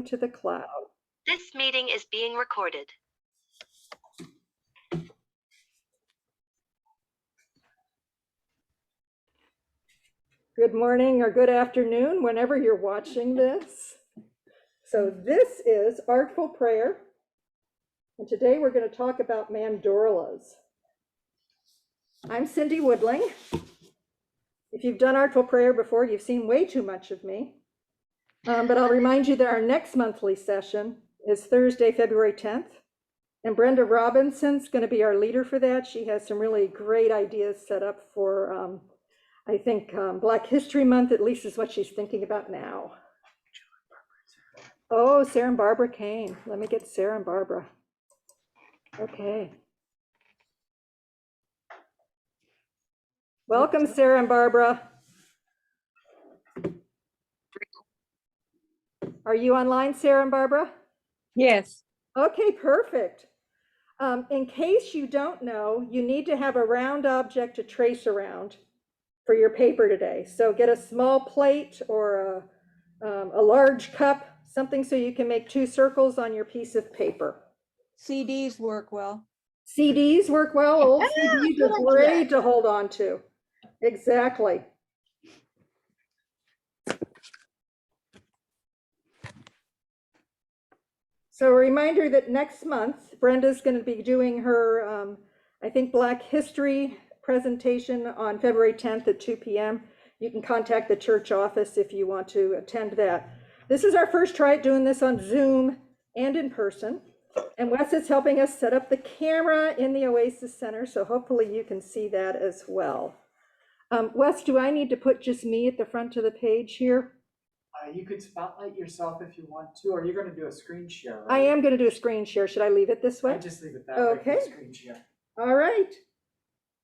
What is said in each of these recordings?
to the cloud. This meeting is being recorded. Good morning or good afternoon, whenever you're watching this. So this is Artful Prayer, and today we're going to talk about mandorlas. I'm Cindy Woodling. If you've done Artful Prayer before, you've seen way too much of me. But I'll remind you that our next monthly session is Thursday, February 10th. And Brenda Robinson's going to be our leader for that. She has some really great ideas set up for, I think, Black History Month, at least is what she's thinking about now. Oh, Sarah and Barbara came. Let me get Sarah and Barbara. Okay. Welcome, Sarah and Barbara. Are you online, Sarah and Barbara? Yes. Okay, perfect. In case you don't know, you need to have a round object to trace around for your paper today. So get a small plate or a large cup, something so you can make two circles on your piece of paper. CDs work well. CDs work well. Old CDs are great to hold on to. Exactly. So a reminder that next month, Brenda's going to be doing her, I think, Black History presentation on February 10th at 2 p.m. You can contact the church office if you want to attend that. This is our first try at doing this on Zoom and in person. And Wes is helping us set up the camera in the Oasis Center, so hopefully you can see that as well. Wes, do I need to put just me at the front of the page here? You could spotlight yourself if you want to, or you're going to do a screen share, right? I am going to do a screen share. Should I leave it this way? I just leave it that way for the screen share. All right.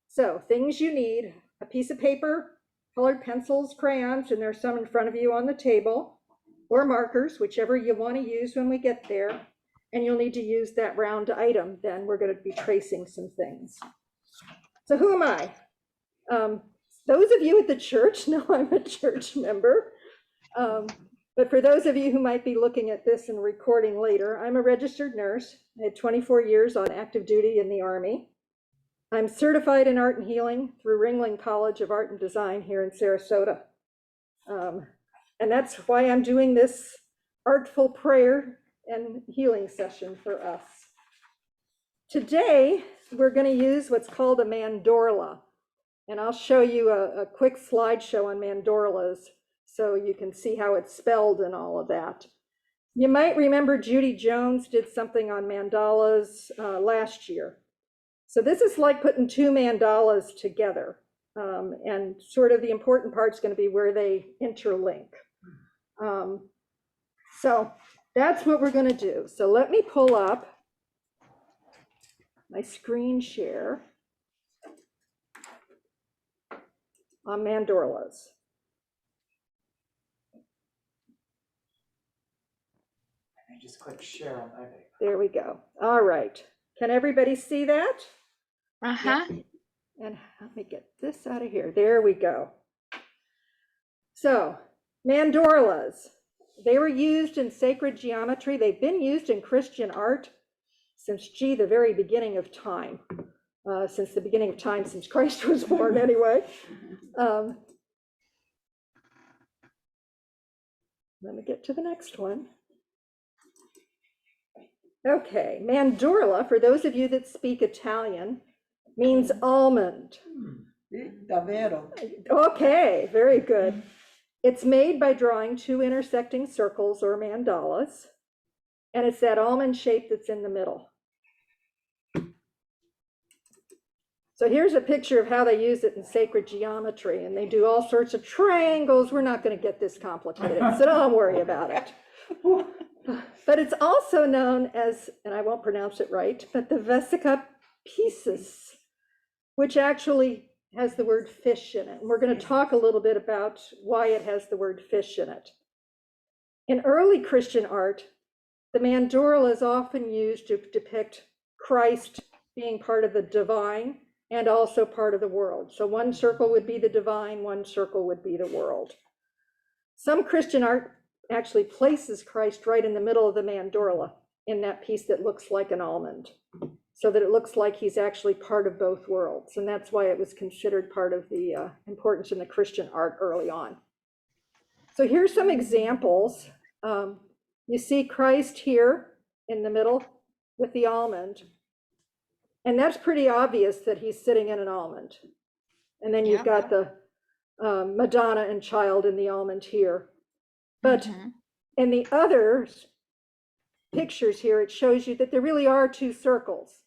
So things you need: a piece of paper, colored pencils, crayons, and there's some in front of you on the table, or markers, whichever you want to use when we get there. And you'll need to use that round item. Then we're going to be tracing some things. So who am I? Those of you at the church know I'm a church member. But for those of you who might be looking at this and recording later, I'm a registered nurse. I had 24 years on active duty in the Army. I'm certified in art and healing through Ringling College of Art and Design here in Sarasota. And that's why I'm doing this Artful Prayer and healing session for us. Today, we're going to use what's called a mandorla. And I'll show you a quick slideshow on mandorlas so you can see how it's spelled and all of that. You might remember Judy Jones did something on mandalas last year. So this is like putting two mandalas together, and sort of the important part's going to be where they interlink. So that's what we're going to do. So let me pull up my screen share on mandorlas. I just click share on my paper. There we go. All right. Can everybody see that? Uh-huh. Yep. And let me get this out of here. There we go. So mandorlas, they were used in sacred geometry. They've been used in Christian art since, the very beginning of time. Since the beginning of time, since Christ was born anyway. Let me get to the next one. Okay, mandorla, for those of you that speak Italian, means almond. Davvero. Okay, very good. It's made by drawing two intersecting circles or mandalas, and it's that almond shape that's in the middle. So here's a picture of how they use it in sacred geometry, and they do all sorts of triangles. We're not going to get this complicated, so don't worry about it. But it's also known as, and I won't pronounce it right, but the vesica piscis, which actually has the word fish in it. And we're going to talk a little bit about why it has the word fish in it. In early Christian art, the mandorla is often used to depict Christ being part of the divine and also part of the world. So one circle would be the divine, one circle would be the world. Some Christian art actually places Christ right in the middle of the mandorla in that piece that looks like an almond, so that it looks like he's actually part of both worlds. And that's why it was considered part of the importance in the Christian art early on. So here's some examples. You see Christ here in the middle with the almond. And that's pretty obvious that he's sitting in an almond. And then you've got the Madonna and child in the almond here. But in the other pictures here, it shows you that there really are two circles.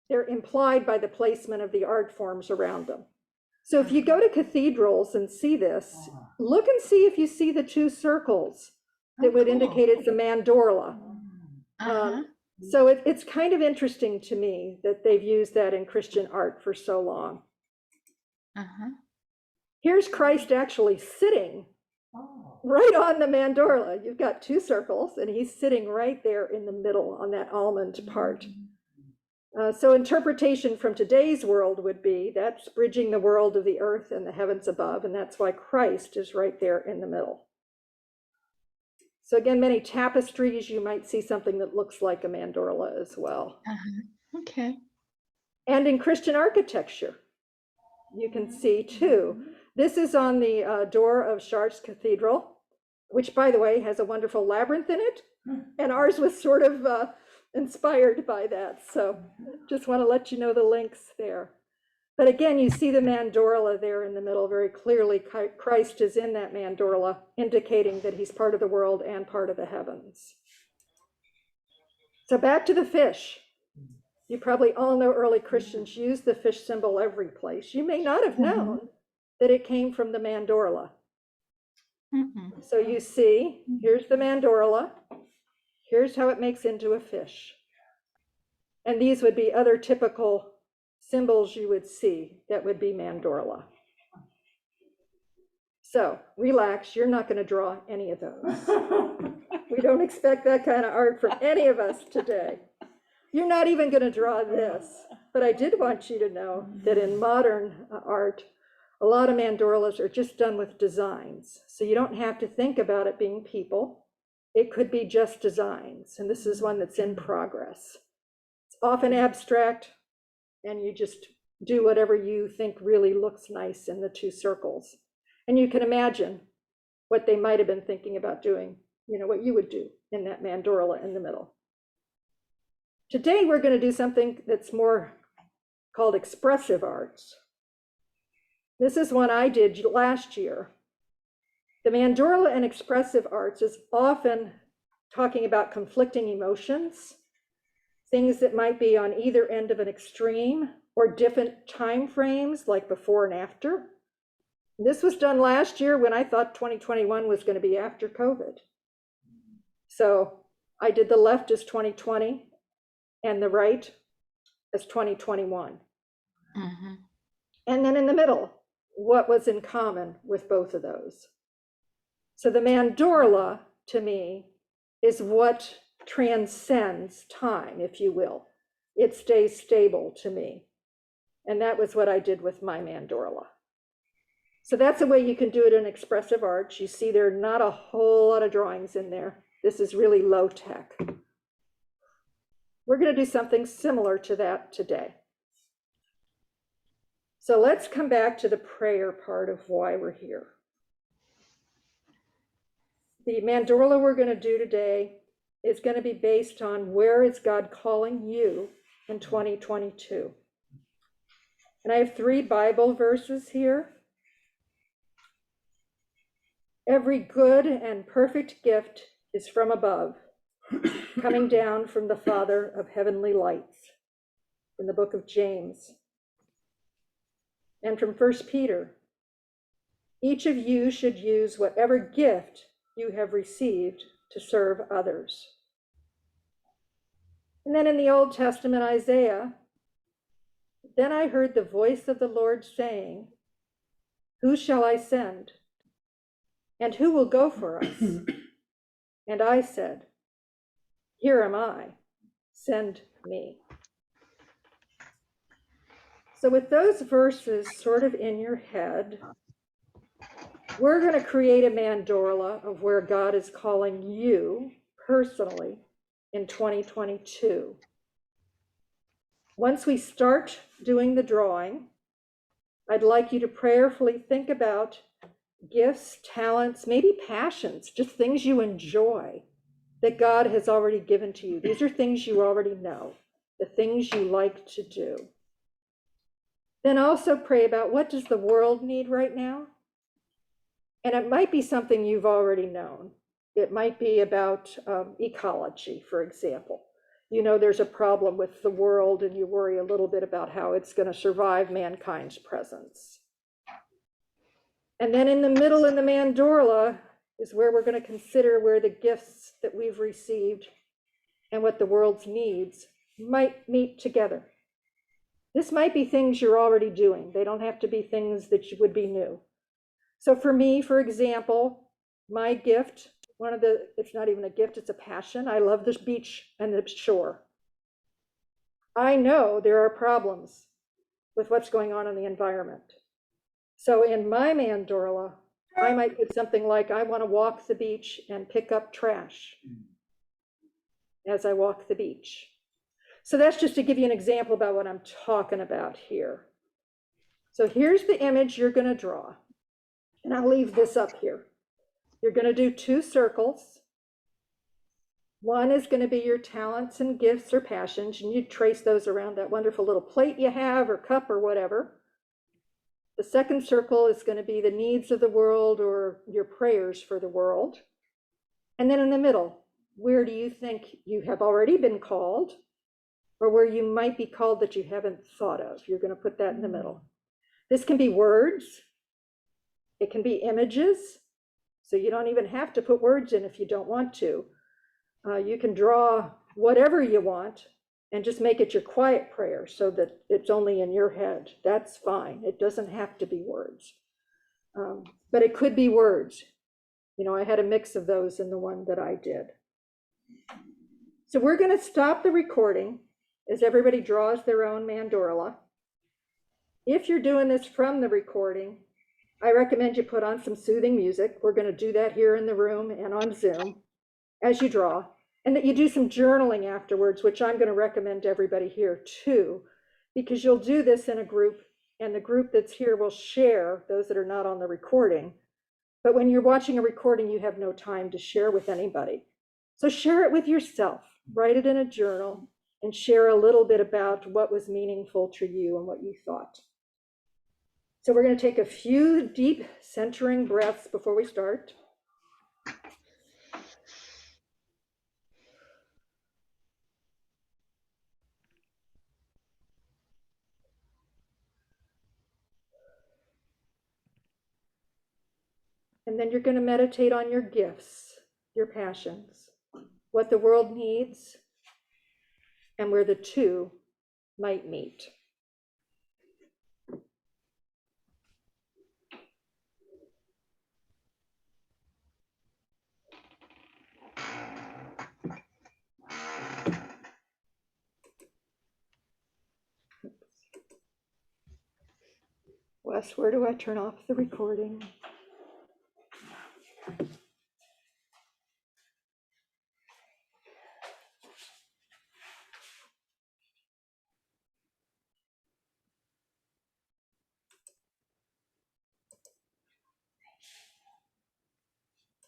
They're implied by the placement of the art forms around them. So if you go to cathedrals and see this, look and see if you see the two circles that would indicate it's a mandorla. So it's kind of interesting to me that they've used that in Christian art for so long. Here's Christ actually sitting right on the mandorla. You've got two circles, and he's sitting right there in the middle on that almond part. So interpretation from today's world would be that's bridging the world of the earth and the heavens above, and that's why Christ is right there in the middle. So again, many tapestries, you might see something that looks like a mandorla as well. Okay. And in Christian architecture, you can see too. This is on the door of Chartres Cathedral, which, by the way, has a wonderful labyrinth in it. And ours was sort of inspired by that. So just want to let you know the links there. But again, you see the mandorla there in the middle very clearly. Christ is in that mandorla, indicating that he's part of the world and part of the heavens. So back to the fish. You probably all know early Christians used the fish symbol every place. You may not have known that it came from the mandorla. So you see, here's the mandorla. Here's how it makes into a fish. And these would be other typical symbols you would see that would be mandorla. So relax, you're not going to draw any of those. We don't expect that kind of art from any of us today. You're not even going to draw this. But I did want you to know that in modern art, a lot of mandorlas are just done with designs. So you don't have to think about it being people. It could be just designs. And this is one that's in progress. It's often abstract, and you just do whatever you think really looks nice in the two circles. And you can imagine what they might have been thinking about doing, what you would do in that mandorla in the middle. Today, we're going to do something that's more called expressive arts. This is one I did last year. The mandorla in expressive arts is often talking about conflicting emotions, things that might be on either end of an extreme or different time frames like before and after. This was done last year when I thought 2021 was going to be after COVID. So I did the left as 2020 and the right as 2021. And then in the middle, what was in common with both of those? So the mandorla, to me, is what transcends time, if you will. It stays stable to me. And that was what I did with my mandorla. So that's a way you can do it in expressive arts. You see there are not a whole lot of drawings in there. This is really low tech. We're going to do something similar to that today. So let's come back to the prayer part of why we're here. The mandorla we're going to do today is going to be based on where is God calling you in 2022. And I have 3 Bible verses here. Every good and perfect gift is from above, coming down from the Father of heavenly lights, in the book of James. And from 1 Peter, each of you should use whatever gift you have received to serve others. And then in the Old Testament, Isaiah, then I heard the voice of the Lord saying, "Who shall I send? And who will go for us?" And I said, "Here am I, send me." So with those verses sort of in your head, we're going to create a mandorla of where God is calling you personally in 2022. Once we start doing the drawing, I'd like you to prayerfully think about gifts, talents, maybe passions, just things you enjoy that God has already given to you. These are things you already know, the things you like to do. Then also pray about, what does the world need right now? And it might be something you've already known. It might be about ecology, for example. You know there's a problem with the world and you worry a little bit about how it's going to survive mankind's presence. And then in the middle in the mandorla is where we're going to consider where the gifts that we've received and what the world's needs might meet together. This might be things you're already doing. They don't have to be things that would be new. So for me, for example, my gift, it's not even a gift, it's a passion. I love this beach and the shore. I know there are problems with what's going on in the environment. So in my mandorla, I might put something like, I want to walk the beach and pick up trash as I walk the beach. So that's just to give you an example about what I'm talking about here. So here's the image you're going to draw. And I'll leave this up here. You're going to do 2 circles. One is going to be your talents and gifts or passions, and you trace those around that wonderful little plate you have or cup or whatever. The second circle is going to be the needs of the world or your prayers for the world. And then in the middle, where do you think you have already been called or where you might be called that you haven't thought of? You're going to put that in the middle. This can be words. It can be images. So you don't even have to put words in if you don't want to. You can draw whatever you want and just make it your quiet prayer so that it's only in your head. That's fine. It doesn't have to be words. But it could be words. You know, I had a mix of those in the one that I did. So we're going to stop the recording as everybody draws their own mandorla. If you're doing this from the recording, I recommend you put on some soothing music. We're going to do that here in the room and on Zoom as you draw, and that you do some journaling afterwards, which I'm going to recommend to everybody here too, because you'll do this in a group, and the group that's here will share, those that are not on the recording. But when you're watching a recording, you have no time to share with anybody. So share it with yourself, write it in a journal, and share a little bit about what was meaningful to you and what you thought. So we're going to take a few deep centering breaths before we start. And then you're going to meditate on your gifts, your passions, what the world needs, and where the two might meet. Wes, where do I turn off the recording?